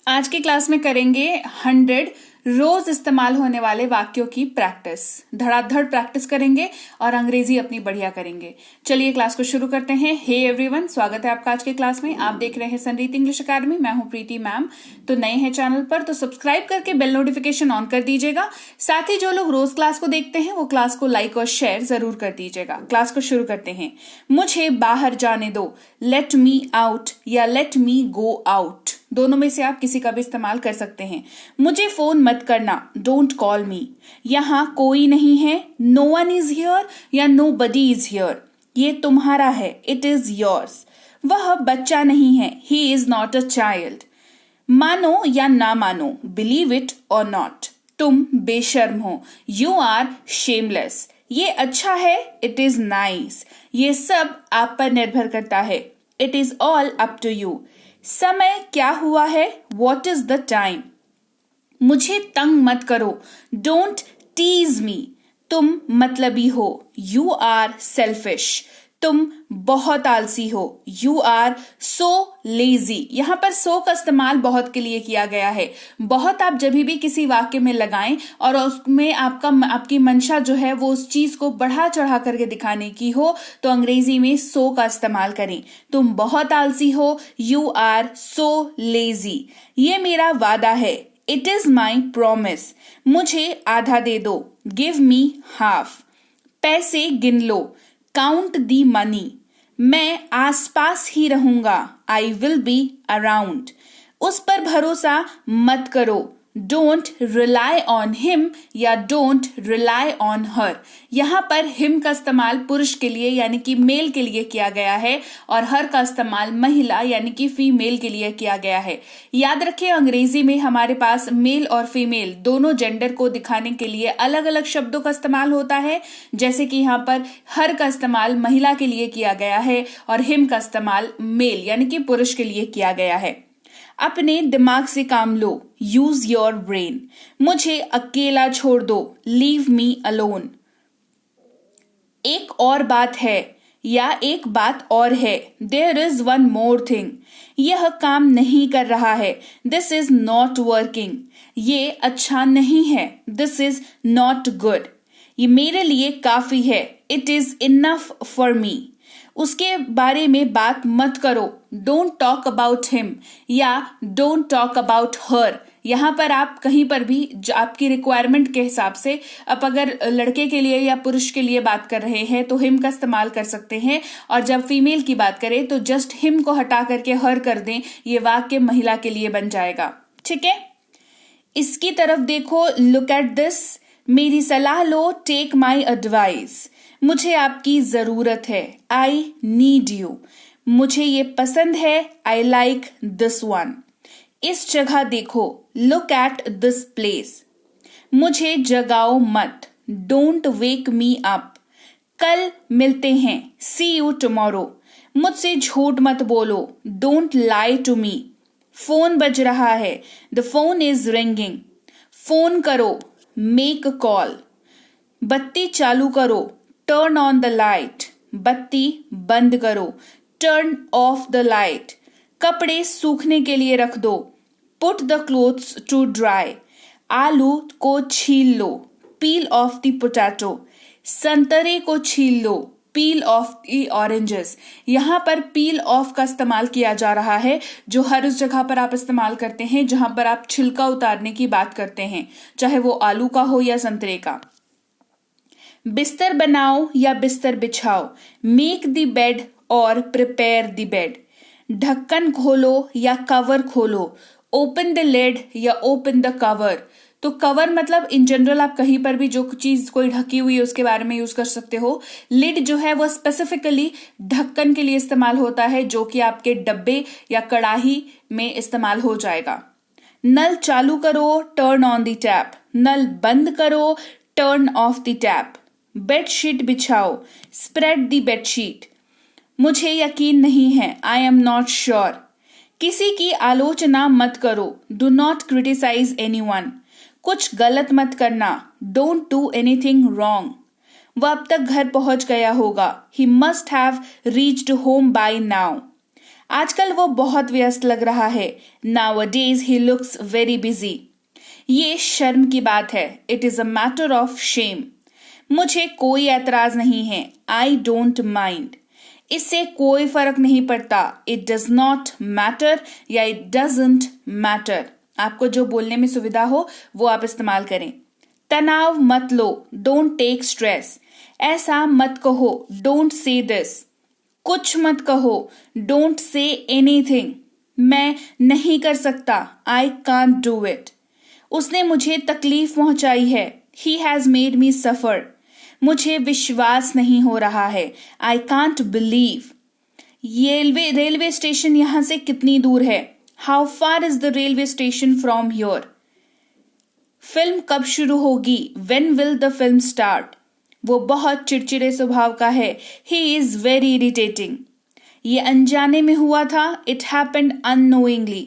आज की क्लास में करेंगे 100 रोज इस्तेमाल होने वाले वाक्यों की प्रैक्टिस। धड़ाधड़ प्रैक्टिस करेंगे और अंग्रेजी अपनी बढ़िया करेंगे। चलिए क्लास को शुरू करते हैं। हे एवरीवन, स्वागत है आपका आज के क्लास में। आप देख रहे हैं संरीत इंग्लिश अकेडमी। मैं हूं प्रीति मैम। तो नए हैं चैनल पर तो सब्सक्राइब करके बेल नोटिफिकेशन ऑन कर दीजिएगा। साथ ही जो लोग रोज क्लास को देखते हैं वो क्लास को लाइक और शेयर जरूर कर दीजिएगा। क्लास को शुरू करते हैं। मुझे बाहर जाने दो, लेट मी आउट या लेट मी गो आउट, दोनों में से आप किसी का भी इस्तेमाल कर सकते हैं। मुझे फोन मत करना, डोंट कॉल मी। यहां कोई नहीं है, नो वन इज हियर या नो बडी इज हियर। ये तुम्हारा है, इट इज योर्स। वह बच्चा नहीं है, he is not a child. मानो या ना मानो, बिलीव इट और नॉट, तुम बेशर्म हो, यू आर शेमलेस। ये अच्छा है, इट इज नाइस। ये सब आप पर निर्भर करता है, it is all up to you. समय क्या हुआ है, वॉट इज द टाइम। मुझे तंग मत करो, डोंट टीज मी। तुम मतलबी हो, यू आर सेल्फिश। तुम बहुत आलसी हो, यू आर सो लेजी। यहां पर सो का इस्तेमाल बहुत के लिए किया गया है। बहुत आप जब भी किसी वाक्य में लगाएं और उसमें आपकी मंशा जो है वो उस चीज को बढ़ा चढ़ा करके दिखाने की हो तो अंग्रेजी में सो का इस्तेमाल करें। तुम बहुत आलसी हो, यू आर सो लेजी। ये मेरा वादा है, इट इज माई प्रोमिस। मुझे आधा दे दो, गिव मी हाफ। पैसे गिन लो, काउंट दी मनी। मैं आसपास ही रहूंगा, आई विल बी अराउंड। उस पर भरोसा मत करो, डोंट रिलाई ऑन हिम या डोंट रिलाई ऑन हर। यहां पर हिम का इस्तेमाल पुरुष के लिए यानी कि मेल के लिए किया गया है और हर का इस्तेमाल महिला यानी कि फीमेल के लिए किया गया है। याद रखिए, अंग्रेजी में हमारे पास मेल और फीमेल दोनों जेंडर को दिखाने के लिए अलग अलग शब्दों का इस्तेमाल होता है। जैसे कि यहाँ पर हर का इस्तेमाल महिला के लिए किया गया है और हिम का इस्तेमाल मेल यानी कि पुरुष के लिए किया गया है। अपने दिमाग से काम लो, यूज योर ब्रेन। मुझे अकेला छोड़ दो, लीव मी अलोन। एक और बात है या एक बात और है, there is one more thing. यह काम नहीं कर रहा है, दिस इज नॉट वर्किंग। ये अच्छा नहीं है, दिस इज नॉट गुड। ये मेरे लिए काफी है, it is enough for me. उसके बारे में बात मत करो, डोंट टॉक अबाउट हिम या डोंट टॉक अबाउट हर। यहां पर आप कहीं पर भी आपकी रिक्वायरमेंट के हिसाब से आप अगर लड़के के लिए या पुरुष के लिए बात कर रहे हैं तो हिम का इस्तेमाल कर सकते हैं और जब फीमेल की बात करें तो जस्ट हिम को हटा करके हर कर दें। ये वाक्य महिला के लिए बन जाएगा। ठीक है, इसकी तरफ देखो, लुक एट दिस। मेरी सलाह लो, टेक माई एडवाइस। मुझे आपकी जरूरत है, आई नीड यू। मुझे ये पसंद है, आई लाइक दिस वन। इस जगह देखो, लुक एट दिस प्लेस। मुझे जगाओ मत, डोंट वेक मी अप। कल मिलते हैं, सी यू टुमारो। मुझसे झूठ मत बोलो, don't lie to me. Phone बज रहा है, the phone is ringing. Phone करो, मेक अ कॉल। बत्ती चालू करो, टर्न ऑन द लाइट। बत्ती बंद करो, टर्न ऑफ द लाइट। कपड़े सूखने के लिए रख दो, put the clothes to dry. आलू को छील लो, पील ऑफ द पोटैटो। संतरे को छील लो, पील ऑफ द ऑरेंजेस। यहां पर पील ऑफ का इस्तेमाल किया जा रहा है जो हर उस जगह पर आप इस्तेमाल करते हैं जहां पर आप छिलका उतारने की बात करते हैं, चाहे वो आलू का हो या संतरे का। बिस्तर बनाओ या बिस्तर बिछाओ, मेक द बेड और प्रिपेयर द बेड। ढक्कन खोलो या कवर खोलो, ओपन द लिड या ओपन द कवर। तो कवर मतलब इन जनरल आप कहीं पर भी जो चीज कोई ढकी हुई है उसके बारे में यूज कर सकते हो। लिड जो है वो स्पेसिफिकली ढक्कन के लिए इस्तेमाल होता है जो कि आपके डब्बे या कड़ाही में इस्तेमाल हो जाएगा। नल चालू करो, टर्न ऑन द टैप। नल बंद करो, turn off the tap. Bedsheet बिछाओ, स्प्रेड द बेडशीट। मुझे यकीन नहीं है, आई एम नॉट श्योर। किसी की आलोचना मत करो, डू नॉट क्रिटिसाइज एनीवन। कुछ गलत मत करना, डोंट डू एनीथिंग रॉन्ग। वह अब तक घर पहुंच गया होगा, he must have reached home by now. आजकल वो बहुत व्यस्त लग रहा है। Nowadays he looks very busy. ये शर्म की बात है। It is a matter of shame. मुझे कोई ऐतराज नहीं है। I don't mind. इससे कोई फर्क नहीं पड़ता। It does not matter या it doesn't matter. आपको जो बोलने में सुविधा हो वो आप इस्तेमाल करें। तनाव मत लो। Don't take stress. ऐसा मत कहो। Don't say this. कुछ मत कहो। Don't say anything. मैं नहीं कर सकता। I can't do it. उसने मुझे तकलीफ पहुंचाई है। He has made me suffer. मुझे विश्वास नहीं हो रहा है। I can't believe. ये रेलवे स्टेशन यहां से कितनी दूर है? How far is the railway station from here? Film कब शुरू होगी? When will the film start? वो बहुत चिड़चिड़े स्वभाव का है। He is very irritating. ये अनजाने में हुआ था। It happened unknowingly.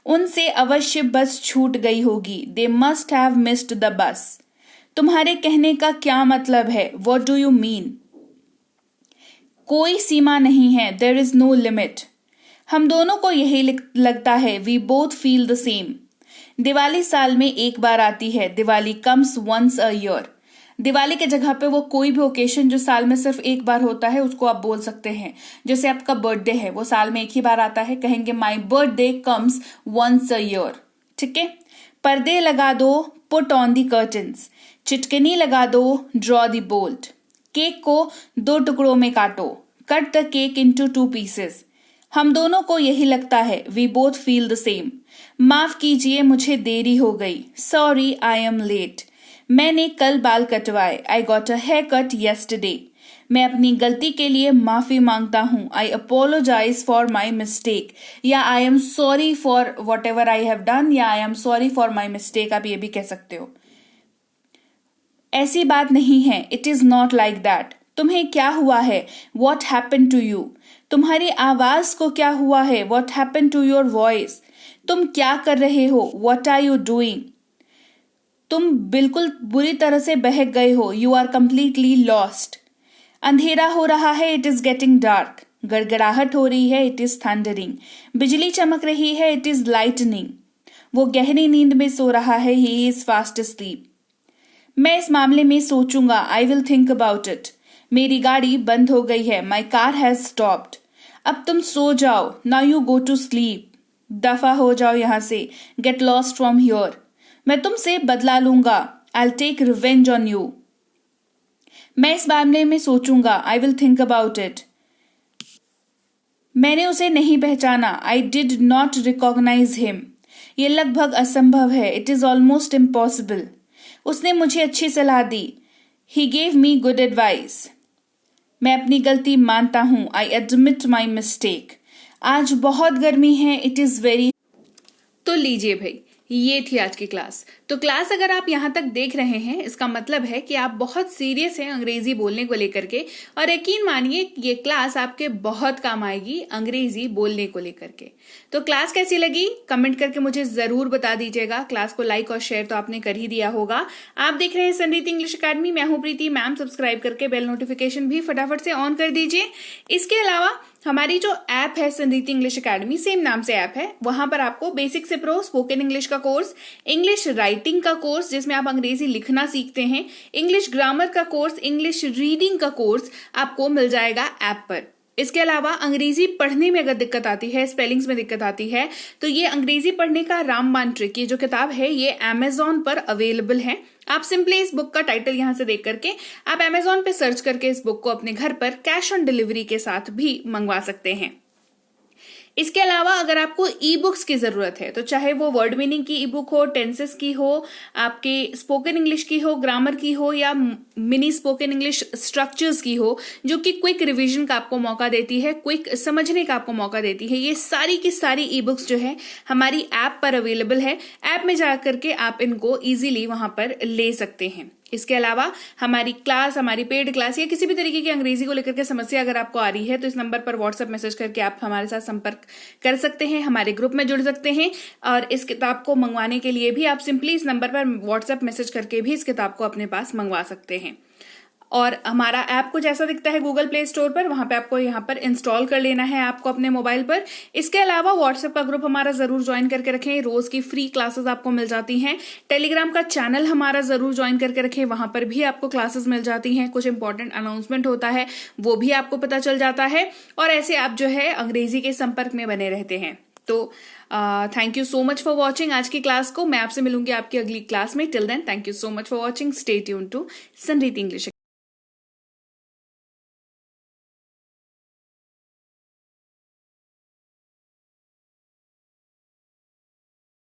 उनसे अवश्य बस छूट गई होगी। They must have missed the bus. तुम्हारे कहने का क्या मतलब है? What do you mean? कोई सीमा नहीं है। There is no limit. हम दोनों को यही लगता है। We both feel the same. Diwali साल में एक बार आती है। Diwali comes once a year. Diwali के जगह पे वो कोई भी ओकेशन जो साल में सिर्फ एक बार होता है उसको आप बोल सकते हैं। जैसे आपका बर्थडे है, वो साल में एक ही बार आता है, कहेंगे my birthday comes once a year. ठीक है। पर्दे लगा दो, पुट ऑन दी कर्टन्स। चिटकनी लगा दो, ड्रॉ दी बोल्ट। केक को 2 टुकड़ों में काटो, cut the cake into 2 pieces. हम दोनों को यही लगता है। We both feel the same. माफ कीजिए, मुझे देरी हो गई। Sorry, I am late. मैंने कल बाल कटवाए। I got a haircut yesterday. मैं अपनी गलती के लिए माफी मांगता हूं। I apologise for my mistake, या I am sorry for whatever I have done, या I am sorry for my mistake. आप ये भी कह सकते हो। ऐसी बात नहीं है। It is not like that. तुम्हें क्या हुआ है? What happen to you? तुम्हारी आवाज को क्या हुआ है? What happen to your voice? तुम क्या कर रहे हो? What are you doing? तुम बिल्कुल बुरी तरह से बहक गए हो। You are completely lost. अंधेरा हो रहा है। It is getting dark. गड़गड़ाहट हो रही है। It is thundering. बिजली चमक रही है। It is lightning. वो गहरी नींद में सो रहा है। He is fast asleep. मैं इस मामले में सोचूंगा। I will think about it. मेरी गाड़ी बंद हो गई है। My car has stopped. अब तुम सो जाओ। Now you go to sleep. दफा हो जाओ यहां से। Get lost from here. मैं तुमसे बदला लूंगा। I take revenge on you. मैं इस मामले में सोचूंगा। I will think about it. मैंने उसे नहीं पहचाना। I did not recognise him. यह लगभग असंभव है। It is almost impossible. उसने मुझे अच्छी सलाह दी। He gave me good advice. मैं अपनी गलती मानता हूं। I admit my mistake. आज बहुत गर्मी है। It is very. तो लीजिए भाई, ये थी आज की क्लास। तो क्लास अगर आप यहाँ तक देख रहे हैं, इसका मतलब है कि आप बहुत सीरियस हैं अंग्रेजी बोलने को लेकर के, और यकीन मानिए ये क्लास आपके बहुत काम आएगी अंग्रेजी बोलने को लेकर के। तो क्लास कैसी लगी कमेंट करके मुझे जरूर बता दीजिएगा। क्लास को लाइक और शेयर तो आपने कर ही दिया होगा। आप देख रहे हैं संरीति इंग्लिश अकेडमी। मैं हूं प्रीति मैम। सब्सक्राइब करके बेल नोटिफिकेशन भी फटाफट से ऑन कर दीजिए। इसके अलावा हमारी जो ऐप है संरीति इंग्लिश अकेडमी, सेम नाम से ऐप है, वहां पर आपको बेसिक से प्रो स्पोकन इंग्लिश का कोर्स, इंग्लिश राइटिंग का कोर्स जिसमें आप अंग्रेजी लिखना सीखते हैं, इंग्लिश ग्रामर का कोर्स, इंग्लिश रीडिंग का कोर्स आपको मिल जाएगा ऐप पर। इसके अलावा अंग्रेजी पढ़ने में अगर दिक्कत आती है, स्पेलिंग्स में दिक्कत आती है, तो ये अंग्रेजी पढ़ने का रामबाण ट्रिक, ये जो किताब है ये अमेजॉन पर अवेलेबल है। आप सिंपली इस बुक का टाइटल यहां से देख करके आप अमेजॉन पे सर्च करके इस बुक को अपने घर पर कैश ऑन डिलीवरी के साथ भी मंगवा सकते हैं। इसके अलावा अगर आपको ई बुक्स की जरूरत है, तो चाहे वो वर्ड मीनिंग की ई बुक हो, टेंसेस की हो, आपके स्पोकन इंग्लिश की हो, ग्रामर की हो, या मिनी स्पोकन इंग्लिश स्ट्रक्चर्स की हो, जो कि क्विक रिवीजन का आपको मौका देती है, क्विक समझने का आपको मौका देती है, ये सारी की सारी ई बुक्स जो है हमारी ऐप पर अवेलेबल है। ऐप में जाकर के आप इनको इजीली वहां पर ले सकते हैं। इसके अलावा हमारी क्लास, हमारी पेड क्लास या किसी भी तरीके की अंग्रेजी को लेकर के समस्या अगर आपको आ रही है, तो इस नंबर पर व्हाट्सएप मैसेज करके आप हमारे साथ संपर्क कर सकते हैं, हमारे ग्रुप में जुड़ सकते हैं। और इस किताब को मंगवाने के लिए भी आप सिंपली इस नंबर पर व्हाट्सएप मैसेज करके भी इस किताब को अपने पास मंगवा सकते हैं। और हमारा ऐप कुछ ऐसा दिखता है गूगल प्ले स्टोर पर, वहां पे आपको यहाँ पर इंस्टॉल कर लेना है ऐप को अपने मोबाइल पर। इसके अलावा व्हाट्सएप का ग्रुप हमारा जरूर ज्वाइन करके रखें, रोज की फ्री क्लासेस आपको मिल जाती हैं। टेलीग्राम का चैनल हमारा जरूर ज्वाइन करके रखें, वहां पर भी आपको क्लासेस मिल जाती हैं, कुछ इंपॉर्टेंट अनाउंसमेंट होता है वो भी आपको पता चल जाता है, और ऐसे आप जो है अंग्रेजी के संपर्क में बने रहते हैं। तो thank you so much for watching आज की क्लास को। मैं आपसे मिलूंगी आपकी अगली क्लास में। Till then thank you so much for watching. Stay tuned to Sanreet English.